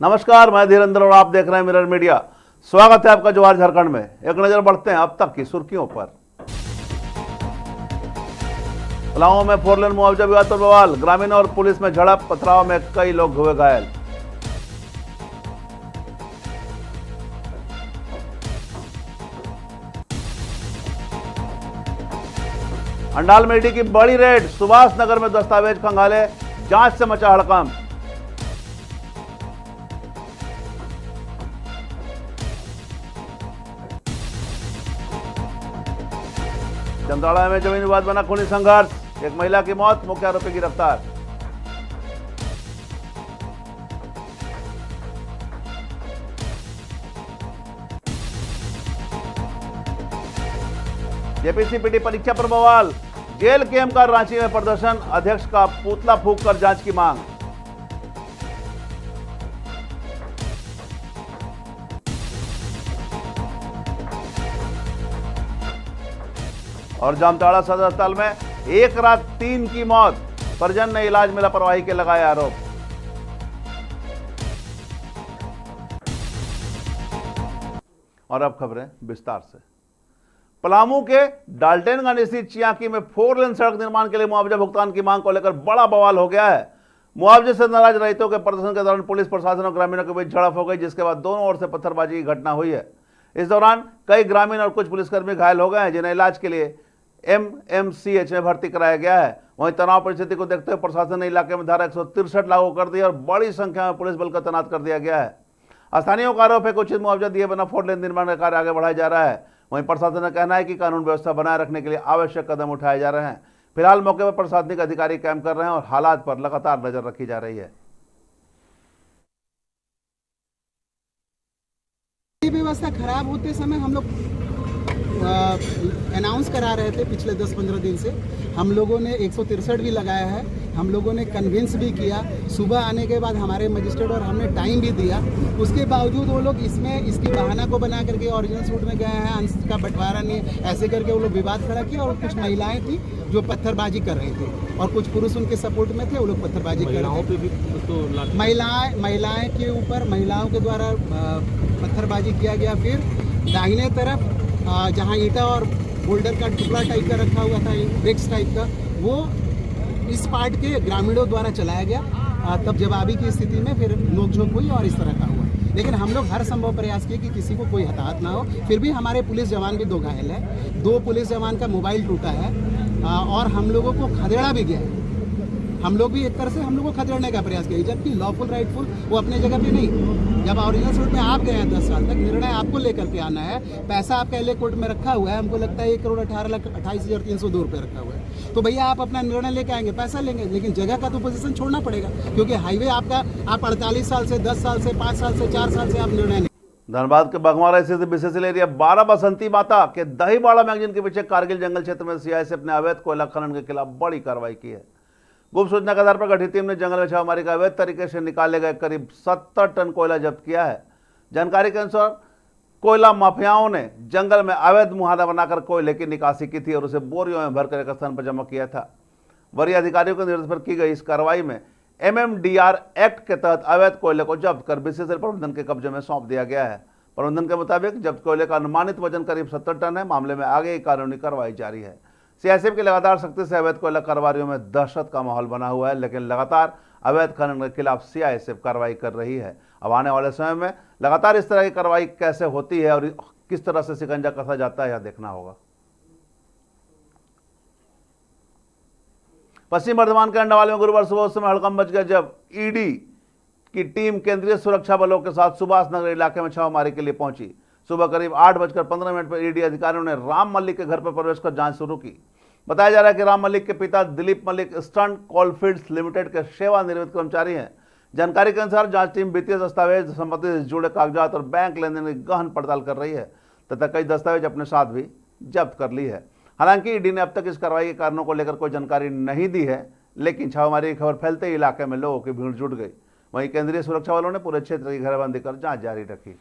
नमस्कार, मैं धीरेन्द्र और आप देख रहे हैं मिरर मीडिया। स्वागत है आपका जवाहर झारखंड में। एक नजर बढ़ते हैं अब तक की सुर्खियों पर। पलामू में 4 लेन मुआवजा विवाद पर बवाल, ग्रामीणों और पुलिस में झड़प, पथराव में कई लोग हुए घायल। अंडाल में ईडी की बड़ी रेड, सुभाष नगर में दस्तावेज खंगाले, जांच से मचा हड़कंप। जामताड़ा में जमीन विवाद बना खूनी संघर्ष, एक महिला की मौत, मुख्य आरोपी गिरफ्तार। जेपीसीपीटी परीक्षा पर बवाल, जेल के एमकार रांची में प्रदर्शन, अध्यक्ष का पुतला फूंक कर जांच की मांग। और जामताड़ा सदर अस्पताल में एक रात 3 की मौत, परिजन ने इलाज में लापरवाही के लगाए आरोप। और अब खबरें विस्तार से। पलामू के डाल्टनगंज स्थित चियाकी में 4 लेन सड़क निर्माण के लिए मुआवजा भुगतान की मांग को लेकर बड़ा बवाल हो गया है। मुआवजे से नाराज रैयतों के प्रदर्शन के दौरान पुलिस प्रशासन और ग्रामीणों के बीच झड़प हो गई, जिसके बाद दोनों ओर से पत्थरबाजी की घटना हुई है। इस दौरान कई ग्रामीण और कुछ पुलिसकर्मी घायल हो गए हैं, जिन्हें इलाज के लिए एमएमसीएच में भर्ती कराया गया है। वहीं तनाव परिस्थिति को देखते हुए प्रशासन ने इलाके में धारा 163 लागू कर दी और बड़ी संख्या में पुलिस बल का तैनात कर दिया गया है। स्थानीयों का आरोप है कि उचित मुआवजा दिए बिना 4 लेन निर्माण का कार्य आगे बढ़ाया जा रहा है। वहीं प्रशासन का कहना है कि कानून व्यवस्था बनाए रखने के लिए आवश्यक कदम उठाए जा रहे हैं। फिलहाल मौके पर प्रशासनिक अधिकारी कैंप कर रहे हैं और हालात पर लगातार नजर रखी जा रही है। व्यवस्था खराब होते समय हम लोग अनाउंस करा रहे थे पिछले 10-15 दिन से। हम लोगों ने 163 भी लगाया है, हम लोगों ने कन्विंस भी किया। सुबह आने के बाद हमारे मजिस्ट्रेट और हमने टाइम भी दिया, उसके बावजूद वो लोग इसकी बहाना को बना करके ओरिजिनल सूट में गए हैं, अंश का बंटवारा नहीं, ऐसे करके वो लोग विवाद खड़ा किया। और कुछ महिलाएं थी जो पत्थरबाजी कर रही थी और कुछ पुरुष उनके सपोर्ट में थे, वो लोग पत्थरबाजी कर रहे थे। महिलाएं के ऊपर महिलाओं के द्वारा पत्थरबाजी किया गया। फिर दाहिने तरफ जहाँ ईंटा और बोल्डर का टुकड़ा टाइप का रखा हुआ था, ब्रिक्स टाइप का, वो इस पार्ट के ग्रामीणों द्वारा चलाया गया। तब जवाबी की स्थिति में फिर नोकझोंक हुई और इस तरह का हुआ। लेकिन हम लोग हर संभव प्रयास किए कि किसी को कोई हताहत ना हो। फिर भी हमारे पुलिस जवान भी 2 घायल है, 2 पुलिस जवान का मोबाइल टूटा है और हम लोगों को खदेड़ा भी गया है। हम लोग भी एक तरह से हम लोग को खदेड़ने का प्रयास किया, जबकि लॉफुल राइटफुल वो अपने जगह पे नहीं। जब ओरिजिनल सूट में आप गए हैं 10 साल तक, निर्णय आपको लेकर के आना है। पैसा आपका एलए कोर्ट में रखा हुआ है, हमको लगता है 1,18,28,302 रुपये रखा हुआ है। तो भैया आप अपना निर्णय लेके आएंगे, पैसा लेंगे, लेकिन जगह का तो पोजीशन छोड़ना पड़ेगा, क्योंकि हाईवे आपका आप 48 साल से 10 साल से 5 साल से 4 साल से आप निर्णय नहीं। धनबाद के बघमारा स्थित बीसीसीएल एरिया 12 बसंती माता के दहीबाड़ा मैगजीन के पीछे कारगिल जंगल क्षेत्र में सीआईएसएफ ने अवैध कोयला खनन के खिलाफ बड़ी कार्रवाई की है। गुप्त सूचना के आधार पर गठित टीम ने जंगल में छापेमारी का अवैध तरीके से निकाले गए करीब 70 टन कोयला जब्त किया है। जानकारी के अनुसार कोयला माफियाओं ने जंगल में अवैध मुहाना बनाकर कोयले की निकासी की थी और उसे बोरियों में भरकर एक स्थान पर जमा किया था। वरीय अधिकारियों के निर्देश पर की गई इस कार्रवाई में एमएमडीआर एक्ट के तहत अवैध कोयले को जब्त कर बीसीसीएल प्रबंधन के कब्जे में सौंप दिया गया है। प्रबंधन के मुताबिक जब्त कोयले का अनुमानित वजन करीब 70 टन है। मामले में आगे की कानूनी कार्रवाई जारी है। सीआईएसएफ की लगातार सख्ती से अवैध कोयला कारोबारियों में दहशत का माहौल बना हुआ है, लेकिन लगातार अवैध खनन के खिलाफ सीआईएसएफ कार्रवाई कर रही है। अब आने वाले समय में लगातार इस तरह की कार्रवाई कैसे होती है और किस तरह से शिकंजा कसा जाता है, यह देखना होगा। पश्चिम बर्धमान के अंडावाल में गुरुवार सुबह उस समय हड़कंप मच गया जब ईडी की टीम केंद्रीय सुरक्षा बलों के साथ सुभाष नगर इलाके में छापेमारी के लिए पहुंची। सुबह करीब 8:15 पर ईडी अधिकारियों ने राम मलिक के घर पर प्रवेश कर जांच शुरू की। बताया जा रहा है कि राम मलिक के पिता Dilip Malik eastern coalfields limited के सेवानिवृत्त कर्मचारी हैं। जानकारी के अनुसार जांच टीम वित्तीय दस्तावेज, संपत्ति से जुड़े कागजात और बैंक लेन देन की गहन पड़ताल कर रही है तथा कई दस्तावेज अपने साथ भी जब्त कर ली है। हालांकि ईडी ने अब तक इस कार्रवाई के कारणों को लेकर कोई जानकारी नहीं दी है, लेकिन छापेमारी की खबर फैलते ही इलाके में लोगों की भीड़ जुट गई। वहीं केंद्रीय सुरक्षा बलों ने पूरे क्षेत्र की घेराबंदी कर जांच जारी रखी।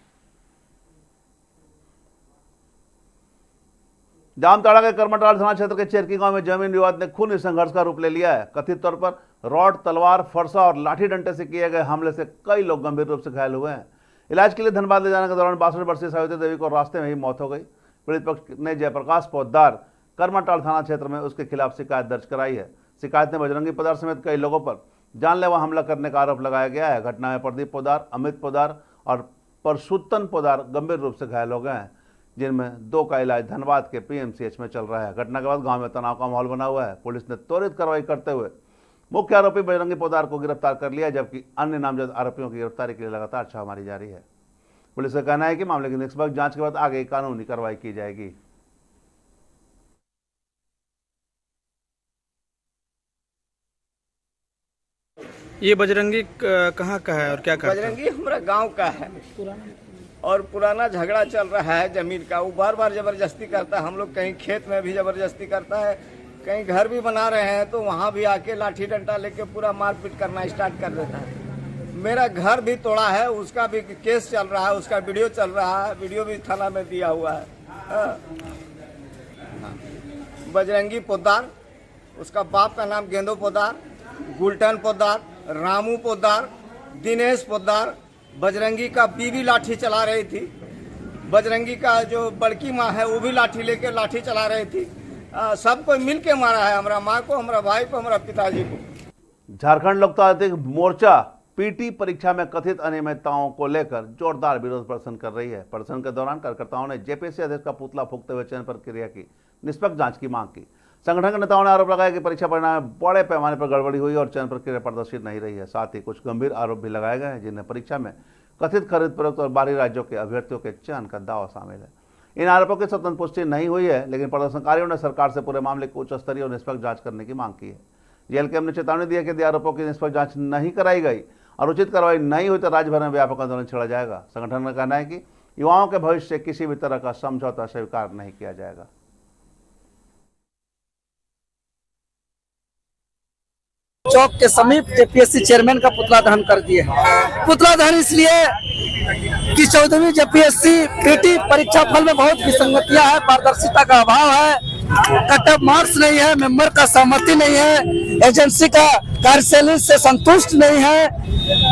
जामताड़ा के करमटाल थाना क्षेत्र के चेरकी गांव में जमीन विवाद ने खूनी संघर्ष का रूप ले लिया है। कथित तौर पर रॉड, तलवार, फरसा और लाठी डंडे से किए गए हमले से कई लोग गंभीर रूप से घायल हुए हैं। इलाज के लिए धनबाद ले जाने के दौरान 62 वर्षीय सावित्री देवी को रास्ते में ही मौत हो गई। पीड़ित पक्ष ने जयप्रकाश पोद्दार करमटाल थाना क्षेत्र में उसके खिलाफ शिकायत दर्ज कराई है। शिकायत में बजरंगी पोद्दार समेत कई लोगों पर जानलेवा हमला करने का आरोप लगाया गया है। घटना में प्रदीप पोद्दार, अमित पोद्दार और परसुत्तन पोद्दार गंभीर रूप से घायल हो गए हैं, जिनमें 2 का इलाज धनबाद के पीएमसीएच में चल रहा है। घटना के बाद गांव में तनाव का माहौल बना हुआ है। पुलिस ने त्वरित कार्रवाई करते हुए मुख्य आरोपी बजरंगी पोद्दार को गिरफ्तार कर लिया, जबकि अन्य नामजद आरोपियों की गिरफ्तारी के लिए लगातार छापेमारी जारी है। पुलिस का कहना है कि मामले की निष्पक्ष जांच के बाद आगे कानूनी कार्रवाई की जाएगी। ये बजरंगी कहाँ का है और क्या करता है? बजरंगी हमारा गांव का है और पुराना झगड़ा चल रहा है जमीन का। वो बार बार जबरदस्ती करता है। हम लोग कहीं खेत में भी जबरदस्ती करता है, कहीं घर भी बना रहे हैं तो वहाँ भी आके लाठी डंडा लेके पूरा मारपीट करना स्टार्ट कर देता है। मेरा घर भी तोड़ा है, उसका भी केस चल रहा है, उसका वीडियो चल रहा है, वीडियो भी थाना में दिया हुआ है। बजरंगी पोद्दार, उसका बाप का नाम गेंदो पोद्दार, गुलटन पोद्दार, रामू पोद्दार, दिनेश पोद्दार। बजरंगी का बीवी लाठी चला रही थी। बजरंगी का जो बड़की माँ है वो भी लाठी लेके लाठी चला रही थी। सबको मिल के मारा है, हमारा माँ को, हमारा भाई को, हमारा पिताजी को। झारखंड लोकतांत्रिक मोर्चा पीटी परीक्षा में कथित अनियमितताओं को लेकर जोरदार विरोध प्रदर्शन कर रही है। प्रदर्शन के दौरान कार्यकर्ताओं ने जेपीएससी अध्यक्ष का पुतला फूंकते हुए चयन प्रक्रिया की निष्पक्ष जांच की मांग की। संगठन के नेताओं ने आरोप लगाया कि परीक्षा परिणाम में बड़े पैमाने पर गड़बड़ी हुई और चयन प्रक्रिया प्रदर्शित नहीं रही है। साथ ही कुछ गंभीर आरोप भी लगाए गए हैं, जिनमें परीक्षा में कथित खरीद फरोख्त और बाहरी राज्यों के अभ्यर्थियों के चयन का दावा शामिल है। इन आरोपों की स्वतंत्र पुष्टि नहीं हुई है, लेकिन प्रदर्शनकारियों ने सरकार से पूरे मामले की उच्च स्तरीय और निष्पक्ष जांच करने की मांग की है। जेएलकेएम ने चेतावनी दी है कि यदि आरोपों की निष्पक्ष जांच नहीं कराई गई और उचित कार्रवाई नहीं हुई तो राज्य भर में व्यापक आंदोलन छेड़ा जाएगा। संगठन का कहना है कि युवाओं के भविष्य से किसी भी तरह का समझौता स्वीकार नहीं किया जाएगा। चौक के समीप जेपीएससी चेयरमैन का पुतला दहन कर दिए। पुतला दहन इसलिए कि 14वीं जेपीएससी पीटी परीक्षा फल में बहुत विसंगतियां है, पारदर्शिता का अभाव है, कट ऑफ मार्क्स नहीं है, मेंबर का सहमति नहीं है, एजेंसी का कार्यशैली से संतुष्ट नहीं है।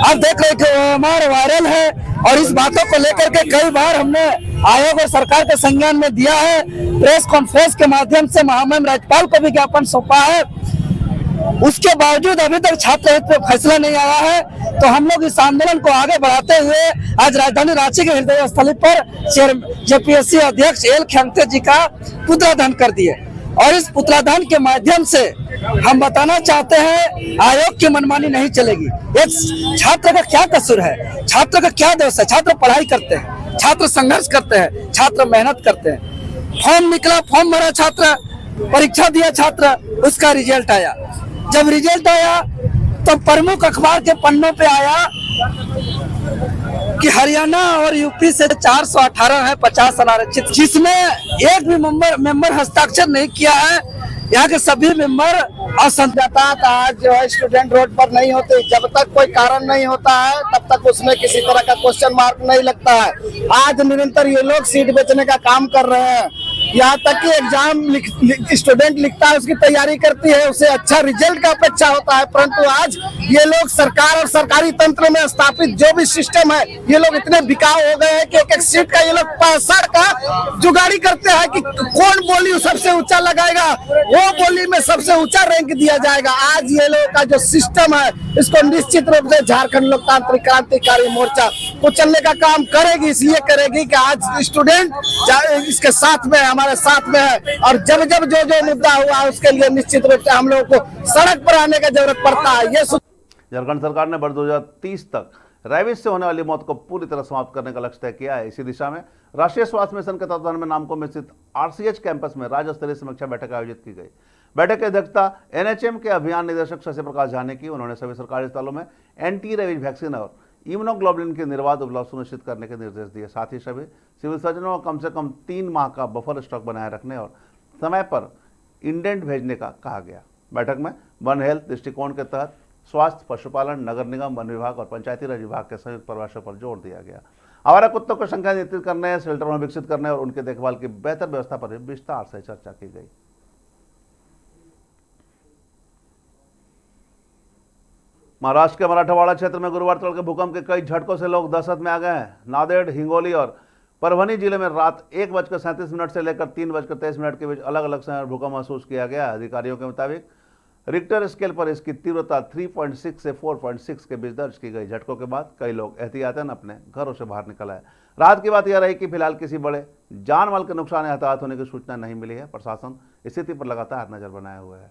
अब देख रहे कि हमारे वायरल है और इस बातों को लेकर के कई बार हमने आयोग और सरकार के संज्ञान में दिया है। प्रेस कॉन्फ्रेंस के माध्यम से महामहिम राज्यपाल को भी ज्ञापन सौंपा है। उसके बावजूद अभी तक छात्र हित पे फैसला नहीं आया है। तो हम लोग इस आंदोलन को आगे बढ़ाते हुए आज राजधानी रांची के हृदय स्थल पर जेपीएससी अध्यक्ष एल खेंगते जी का पुतला दहन कर दिए और इस पुतला दहन के माध्यम से हम बताना चाहते हैं आयोग की मनमानी नहीं चलेगी। एक छात्र का क्या कसूर है, छात्र का क्या दोष है? छात्र पढ़ाई करते हैं, छात्र संघर्ष करते हैं, छात्र मेहनत करते हैं। फॉर्म निकला, फॉर्म भरा छात्र, परीक्षा दिया छात्र, उसका रिजल्ट आया। जब रिजल्ट आया तो प्रमुख अखबार के पन्नों पे आया कि हरियाणा और यूपी से 418 है 50 अनारक्षित, जिसमें एक भी मेंबर हस्ताक्षर नहीं किया है। यहाँ के सभी मेंबर असंतुष्ट। आज जो है स्टूडेंट रोड पर नहीं होते, जब तक कोई कारण नहीं होता है तब तक उसमें किसी तरह का क्वेश्चन मार्क नहीं लगता है। आज निरंतर ये लोग सीट बेचने का काम कर रहे हैं। यहाँ तक कि एग्जाम स्टूडेंट लिखता है, उसकी तैयारी करती है, उसे अच्छा रिजल्ट का अपेक्षा होता है, परंतु आज ये लोग सरकार और सरकारी तंत्र में स्थापित जो भी सिस्टम है, ये लोग इतने बिकाऊ हो गए हैं कि एक एक सीट का ये लोग 65 का जुगाड़ी करते हैं कि कौन बोली सबसे ऊंचा लगाएगा, वो बोली में सबसे ऊंचा रैंक दिया जाएगा। आज ये लोग का जो सिस्टम है, इसको निश्चित रूप से झारखंड लोकतांत्रिक क्रांतिकारी मोर्चा कुचलने का काम करेगी। इसलिए करेगी कि आज स्टूडेंट इसके साथ में, हमारे साथ में है और जब जब जो मुद्दा हुआ उसके लिए निश्चित रूप से हम लोगों को सड़क पर आने की जरूरत पड़ता है। ये झारखंड सरकार ने वर्ष 2030 तक रेबीज से होने वाली मौत को पूरी तरह समाप्त करने का लक्ष्य तय किया है। इसी दिशा में राष्ट्रीय स्वास्थ्य मिशन के तत्वाधान में नामकुम में स्थित आरसीएच कैंपस में राज्य स्तरीय समीक्षा बैठक आयोजित की गई। बैठक की अध्यक्षता एनएचएम के अभियान निदेशक शशि प्रकाश झा ने की। उन्होंने सभी सरकारी अस्पतालों में एंटी रेबीज वैक्सीन और इम्यूनोग्लोबुलिन की निर्बाध उपलब्ध सुनिश्चित करने के निर्देश दिए। साथ ही सभी सिविल सर्जनों को कम से कम 3 माह का बफर स्टॉक बनाए रखने और समय पर इंडेंट भेजने का कहा गया। बैठक में वन हेल्थ दृष्टिकोण के तहत स्वास्थ्य, पशुपालन, नगर निगम, वन विभाग और पंचायती राज विभाग के संयुक्त प्रयासों पर जोर दिया गया। आवारा कुत्तों को संख्या नियंत्रित करने, शेल्टर में विकसित करने और उनके देखभाल की बेहतर व्यवस्था पर भी विस्तार से चर्चा की गई। महाराष्ट्र के मराठवाड़ा क्षेत्र में गुरुवार तड़के भूकंप के कई झटकों से लोग दहशत में आ गए हैं। नांदेड़, हिंगोली और परभनी जिले में रात 1:37 से लेकर 3:23 के बीच अलग अलग समय भूकंप महसूस किया गया। अधिकारियों के मुताबिक रिक्टर स्केल पर इसकी तीव्रता 3.6 से 4.6 के बीच दर्ज की गई। झटकों के बाद कई लोग एहतियातन अपने घरों से बाहर निकल आए। राहत की बात यह रही कि फिलहाल किसी बड़े जान माल के नुकसान या हताहत होने की सूचना नहीं मिली है। प्रशासन स्थिति पर लगातार नजर बनाए हुए है।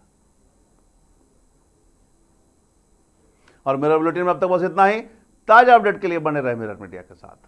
और मिरर बुलेटिन में अब तक बस इतना ही। ताजा अपडेट के लिए बने रहे मिरर मीडिया के साथ।